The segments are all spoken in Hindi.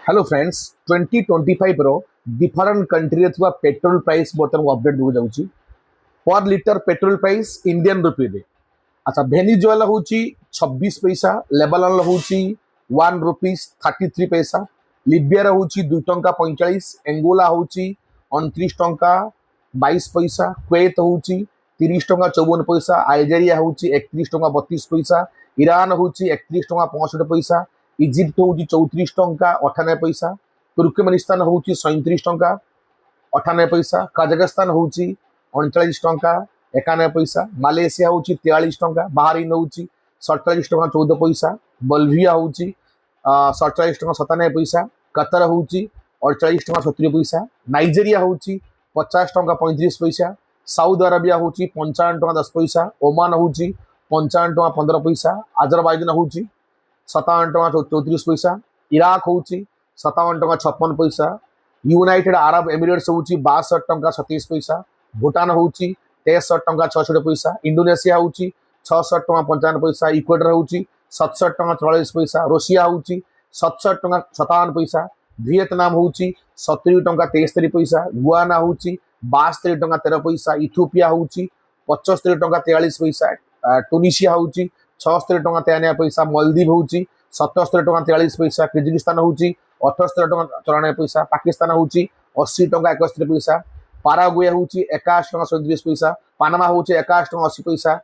हेलो फ्रेंड्स 2025 रो डिफरेंट कंट्री रे पेट्रोल प्राइस बर्तमान अपडेट देबो जाउची per litre petrol price Indian rupee रे। अच्छा वेनेजुएला होची 26 पैसा, लेबानन होची 1 रुपीस 33 पैसा, लिबिया होची 2 टंका 45, एंगोला होची 29 टंका 22 पैसा, कुवैत होची 30 टंका 54 पैसा, अल्जेरिया होची 31 टंका 32 पैसा, ईरान होची 31 टंका 65 पैसा, इजिप्ट होची 34 टंका 98 पैसा, तुर्कमेनिस्तान होची 37 टंका 98 पैसा, काजाखस्तान होची 39 टंका 91 पैसा, मालेशिया होची 43 टंका, बाहरीन होची 47 टंका 14 पैसा, बल्विया होची 47 टंका 97 पैसा, कतर होची 48 टंका 70 पैसा, नाइजेरिया होची 50 टंका 35 पैसा, साउदी अरेबिया होची 55 टंका 10 पैसा, ओमान होची 55 टंका 15 पैसा, अजरबैजान होची 57 टंका 34 पैसा, इराक होची 57 टंका 56 पैसा, यूनाइटेड अरब एमिरेट्स होची 62 टंका 27 पैसा, भूटान होची 63 टंका 66 पैसा, इंडोनेशिया होची 66 टंका 55 पैसा, इक्वेटर होची 67 टंका 44 पैसा, रूसिया होची 67 टंका 57 पैसा, वियतनाम होची 70 टंका 73 पैसा, गुआना होची 72 टंका 13 पैसा, इथियोपिया होची 75 टंका 43 पैसा, टुनिशिया होची 76 टंका 93 पैसा, मालदीव होची 77 टंका 43 पैसा, किर्गिस्तान होची 78 टंका 94 पैसा, पाकिस्तान होची 80 टंका 71 पैसा, पाराग्वे होची 81 टंका 37 पैसा, पानामा होची 81 टंका 80 पैसा,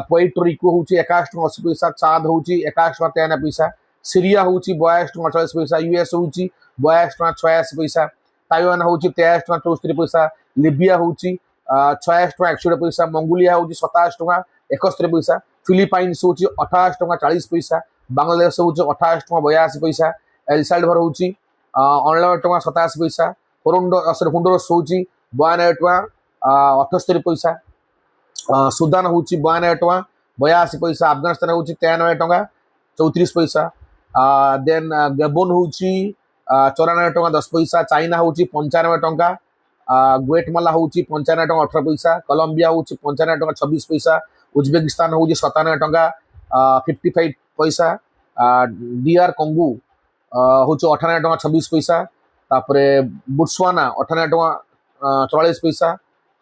पुएर्टो रिको होची 81 टंका 80 पैसा, चाद होची 81 टंका 93 पैसा, सीरिया होची 82 टंका 40 पैसा, यूएस होची 82 टंका 86 पैसा, ताइवान होची 23 टंका 64 पैसा, लिबिया होची 86 टंका 61 पैसा, मंगोलिया होची 27 टंका 71 पैसा, फिलिपाइन्स होची 28 टंका 40 पैसा, बांग्लादेश होची 28 टंका 82 पैसा, एल साल्वाडोर होची 99 टंका 87 पैसा, होंडुरास होची 92 टंका 78 पैसा, सुदान होची 92 टंका 82 पैसा, अफगानिस्तान होची 93 टंका 34 पैसा, देन गबन होची 94 टंका 10 पैसा, चाइना होची 95 टंका, ग्वेटमाला होची 95 टंका 18 पैसा, कोलंबिया होची 95 टंका 26 पैसा, उज्बेकिस्तान होची 97 टंका 55 पैसा, डीआर कंगो होची 98 टंका 26 पैसा, तापरे बुट्सवाना 98 टंका 44 पैसा,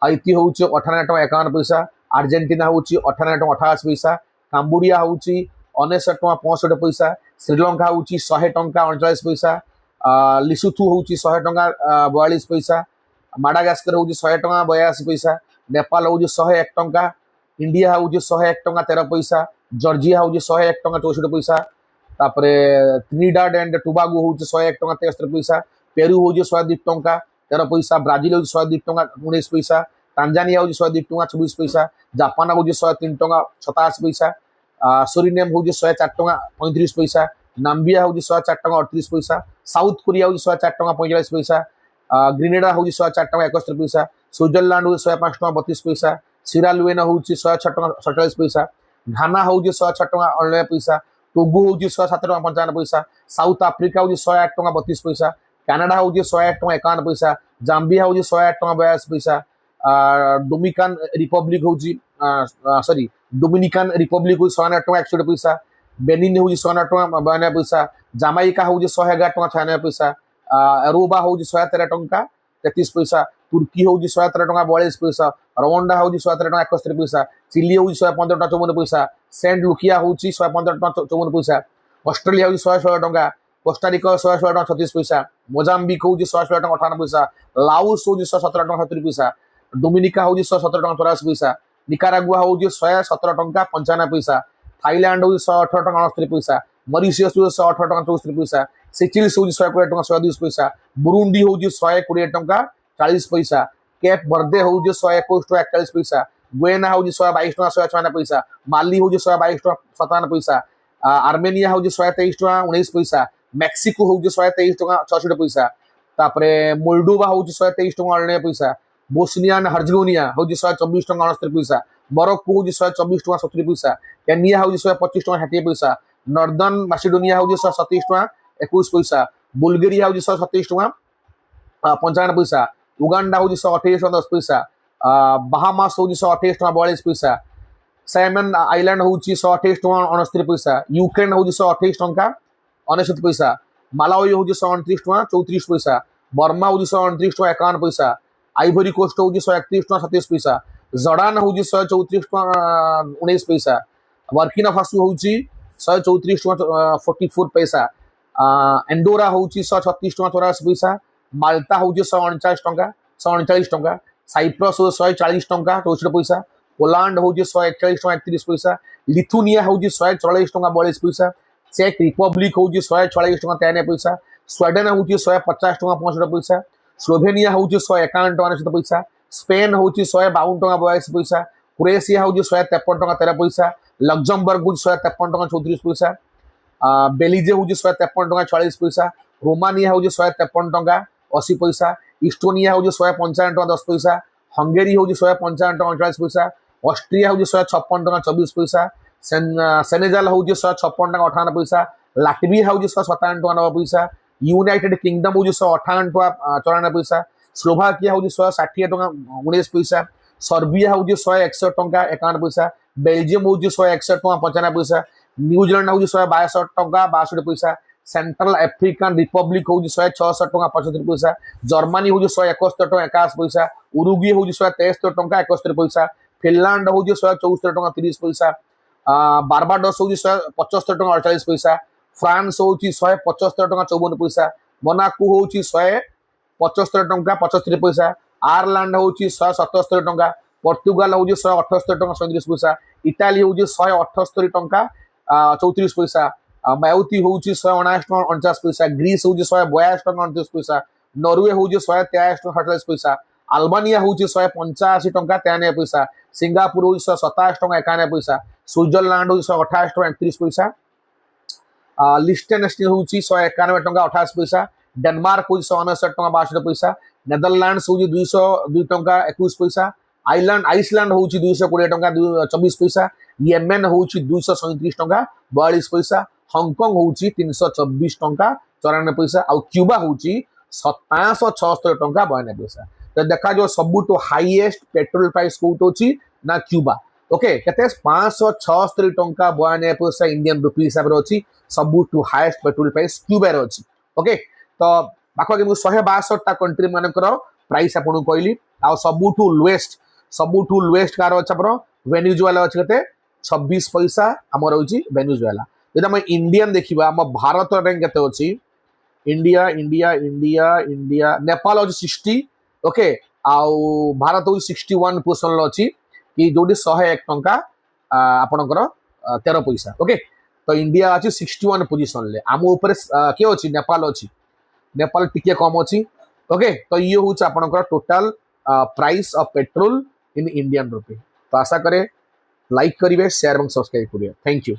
हाइती होची 98 टंका 51 पैसा, अर्जेंटीना होची 98 टंका 88 पैसा, काम्बोडिया होची 69 टंका 65 पैसा, श्रीलंका होची 100 टंका 39 पैसा, लिसुथु होची 100 टंका 42 पैसा, माडागास्कर होची 100 टंका 82 पैसा, नेपाल होची 101 टंका, इंडिया होची 101 टंका 13 पैसा, जॉर्जिया होची 101 टंका 64 पैसा, तापरे ट्रिनिडाड एंड टोबागो होची 101 टंका 73 पैसा, पेरू होची 102 टंका 13 पैसा, ब्राजिल होची 102 टंका 19 पैसा, तांजानिया होची 102 टंका 26 पैसा, जापान होची 103 टंका 87 पैसा, सुरिनेम होची 104 टंका 35 पैसा, नाम्बिया होची 104 टंका 38 पैसा, साउथ कोरिया होची 104 टंका 45 पैसा, ग्रेनेडा होची 104 टंका 71 पैसा, स्विट्जरलैंड होची 105 टंका 32 पैसा, सिरालुएना होची 106 टंका 47 पैसा, घाना होची 106 टंका 99 पैसा, टोगो होची 107 टंका 55 पैसा, साउथ आफ्रिका होची 108 टंका 32 पैसा, कनाडा होची 108 टंका 51 पैसा, जाम्बिया होची 108 टंका 82 पैसा, डोमिनिकन रिपब्लिक होची डोमिनिकन रिपब्लिक होची 108 टंका 61 पैसा, बेनिन होची 108 टंका 92 पैसा, जामाइका होची 111 टंका 96 पैसा, अरोबा होची 113 टंका 33 पैसा, तुर्की होची 113 टंका 42 पैसा, रवांडा होची 113 टंका 71 पैसा, चिली होची 115 टंका 54 पैसा, सेंट लुकिया होची 115 टंका 54 पैसा, ऑस्ट्रेलिया होची 116 टंका, कोस्टारिका 116 टंका 36 पैसा, मोजाम्बिक होची 116 टंका 58 पैसा, लाओस होची 117 टंका 70 पैसा, डोमिनिका होची 117 टंका 84 पैसा, निकारागुआ होची 117 टंका 95 पैसा, थाईलैंड होची 118 टंका 69 पैसा, मॉरिशियस होची 118 टंका 64 पैसा, सिचिल्स होची 120 टंका 120 पैसा, बुरुंडी होची 120 टंका 40 पैसा, केप वर्दे होची 121 टंका 41 पैसा, गुएना होची 122 टंका 156 पैसा, माली होची 122 टंका 57 पैसा, आर्मेनिया होची 123 टंका 19 पैसा, मेक्सिको होची 123 टंका 66 पैसा, तापरे मोल्डोवा होची 123 टंका 99 पैसा, बोस्नियान हर्जेगोविना होची 124 टंका 69 पैसा, मोरक्को होची 124 टंका 70 पैसा, केनिया होची 125 टंका 60 पैसा, नॉर्दर्न मैसिडोनिया होची 127 टंका 21 पैसा, बुल्गारिया होची 127 टंका 55 पैसा, उगांडा होची 128 टंका 10 पैसा, बाहामास होची 128 टंका 42 पैसा, सैमन आइलैंड होची 128 टंका 69 पैसा, यूक्रेन होची 128 टंका 69 पैसा, मालावी हूँ 129 टका 34 पैसा, बर्मा हूँ 129 टका 51 पैसा, आइवरी कोस्ट हूँ 131 टका 27 पैसा, जर्डान हूँ 134 टका 19 पैसा, वर्किना फासो हूँ 134 टका 44 पैसा, एंडोरा हूँ 136 टका 84 पैसा, माल्टा हूँ 149 टका, साइप्रस हूँ 140 टका 64 पैसा, पोलैंड हूँ 141 टका 31 पैसा, लिथुनिया हूँ 144 टका 42 पैसा, चेक रिपब्लिक हूँ 146 टका 93 पैसा, स्वीडेन हूँ 150 टका 65 पैसा, स्लोवेनिया हूँ 151 टका 69 पैसा, स्पेन हूँ 152 टका 42 पैसा, क्रोएशिया हूँ 153 टका 13 पैसा, लग्जमबर्ग हूँ 153 टका 34 पैसा, बेलिजे हूँ 153 टका 40 पैसा, रोमानिया हूँ 153 टका 80 पैसा, इस्टोनिया हूँ 155 टका 10 पैसा, हंगेरी हूँ 155 टका 39 पैसा, ऑस्ट्रिया हूँ 156 टका 24 पैसा, सेनेगाल हूँ 156 टका 58 पैसा, लाटविया हूँ 157 टका 9 पैसा, यूनाइटेड किंगडम हूँ 158 टका 94 पैसा, स्लोभाकिया हूँ 160 टका 19 पैसा, सर्बिया हूँ 161 टका 51 पैसा, बेल्जियम हूँ 161 टका 95 पैसा, न्यूजीलैंड हूँ 162 टका 62 पैसा, सेंट्रल अफ्रिकान रिपब्लिक हूँ 166 टका 75 पैसा, जर्मनी हूँ 171 टका 81 पैसा, उरुग्वे हूँ 173 टका 71 पैसा, फिनलैंड हूँ 174 टका 30 पैसा, बारबाडोस हूँ 175 टका 48 पैसा, फ्रांस हूँ 175 टका 54 पैसा, मोनाको हूँ 175 टका 75 पैसा, आयरलैंड हूँ 177 टका, पोर्तुगाल हूँ 178 टका 37 पैसा, इटाली हूँ 178 टका 34 पैसा, माउथी हूँ 179 टका 49 पैसा, ग्रीस हूँ 182 टका 29 पैसा, नॉर्वे हूँ 123 टका 48 पैसा, अल्बानिया हूँ 185 टका 93 पैसा, सिंगापुर हूँ 127 टका 91 पैसा, स्विट्जरलैंड हूँ 128 टका 31 पैसा, लिस्टेनस्टीन हूँ 191 टका 28 पैसा, डेनमार्क हूँ 169 टका 62 पैसा, नेदरलैंड्स हूँ 202 टका 21 पैसा, आइसलैंड हूँ 220 टका 24 पैसा, येमेन हूँ 237 टका 42 पैसा, हांगकांग हूँ 324 टका 94 पैसा, आउ क्यूबा हूँ 576 टका 92 पैसा। तो देखा जो सबुठ हाईएस्ट पेट्रोल प्राइस कौट अच्छी ना क्यूबा। ओके केते 576 टका 92 पैसा इंडियन रुपी हिसाब से अच्छी सबुठ हाईएस्ट पेट्रोल प्राइस क्यूबा रे अच्छी। ओके तो पाखा 162 टा कंट्री मानकर प्राइस आपन कहली आ सबुठ लोएस्ट कार अच्छा पर वेनेजुएला अच्छे केते 26 पैसा आम रही वेनेजुएला। जब आम इंडियन देखा आम भारत रैंक केते अच्छी India India India India Nepal अच्छी 60 ओके आउ भारत हूँ 61 पोजिशन अच्छी कि जो 101 टंका आपणकर 13 पैसा। ओके तो इंडिया अच्छी 61 पोजिशन आम उपर किए अच्छी नेपाल टिके कम अच्छी। ओके तो ये हूँ आपणकर total price of petrol in Indian rupee. तो आशा करे लाइक करेंगे शेयर और सब्सक्राइब करेंगे। Thank you.